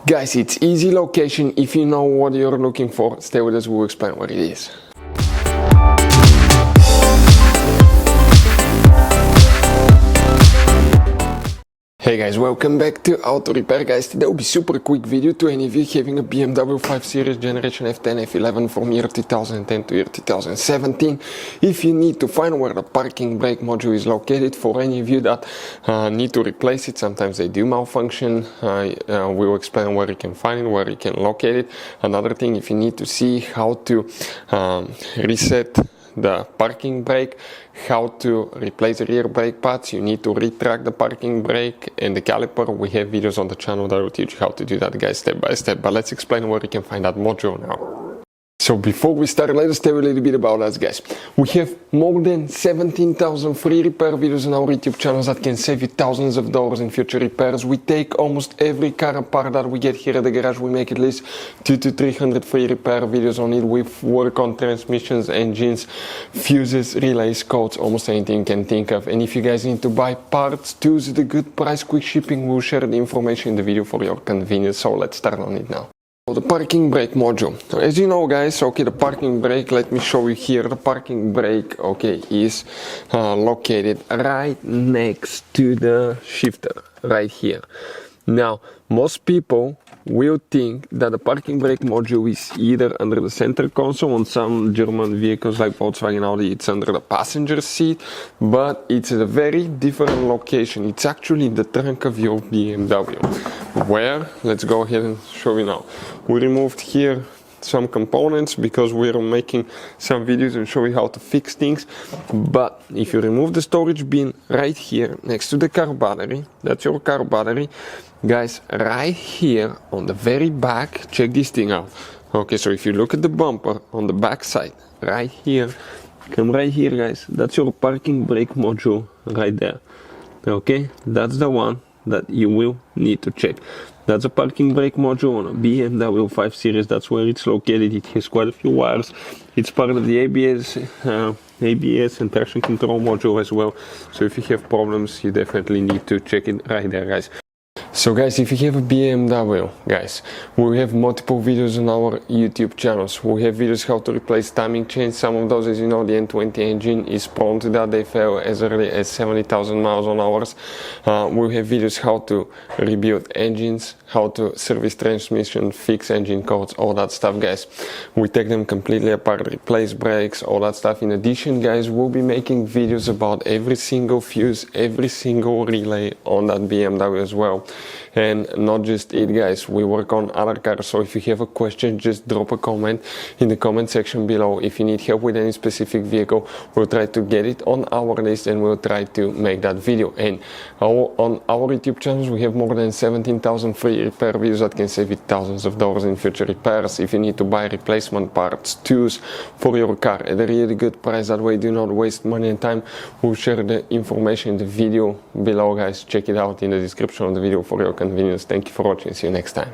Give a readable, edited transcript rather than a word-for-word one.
Guys, it's easy location. If you know what you're looking for, stay with us, we'll explain what it is. Hey guys, welcome back to Auto Repair. Guys, today will be super quick video to any of you having a BMW 5 Series generation F10 F11 from year 2010 to year 2017. If you need to find where the parking brake module is located, for any of you that need to replace it, sometimes they do malfunction, we'll explain where you can find it, where you can locate it. Another thing, if you need to see how to reset the parking brake, how to replace the rear brake pads, you need to retract the parking brake and the caliper. We have videos on the channel that will teach you how to do that, guys, step by step. But let's explain where you can find that module now. So before we start, let us tell you a little bit about us, guys. We have more than 17,000 free repair videos on our YouTube channels that can save you thousands of dollars in future repairs. We take almost every car apart that we get here at the garage. We make at least 200 to 300 free repair videos on it. We work on transmissions, engines, fuses, relays, codes, almost anything you can think of. And if you guys need to buy parts, tools at a good price, quick shipping, we'll share the information in the video for your convenience. So let's start on it now. The parking brake module. So as you know, guys, okay, the parking brake, let me show you here. The parking brake, okay, is located right next to the shifter, right here. Now, most people will think that the parking brake module is either under the center console. On some German vehicles like Volkswagen, Audi, it's under the passenger seat, but it's a very different location. It's actually in the trunk of your BMW. Where? Let's go ahead and show you now. We removed here some components because we're making some videos and show you how to fix things. But if you remove the storage bin right here next to the car battery, that's your car battery, guys, right here on the very back, check this thing out. Okay, so if you look at the bumper on the back side, right here, come right here, guys, that's your parking brake module right there. Okay, that's the one that you will need to check. That's a parking brake module on a BMW 5 Series. That's where it's located. It has quite a few wires. It's part of the ABS and traction control module as well. So if you have problems, you definitely need to check it right there, guys. So guys, if you have a BMW, guys, we have multiple videos on our YouTube channels. We have videos how to replace timing chains. Some of those, as you know, the N20 engine is prone to that. They fail as early as 70,000 miles on hours. We have videos how to rebuild engines, how to service transmission, fix engine codes, all that stuff, guys. We take them completely apart, replace brakes, all that stuff. In addition, guys, we'll be making videos about every single fuse, every single relay on that BMW as well. And not just it, guys, we work on other cars. So if you have a question, just drop a comment in the comment section below. If you need help with any specific vehicle, we'll try to get it on our list and we'll try to make that video. And on our YouTube channels, we have more than 17,000 free repair videos that can save you thousands of dollars in future repairs. If you need to buy replacement parts, tools for your car at a really good price, that way do not waste money and time, we'll share the information in the video below, guys. Check it out in the description of the video for your convenience. Thank you for watching. See you next time.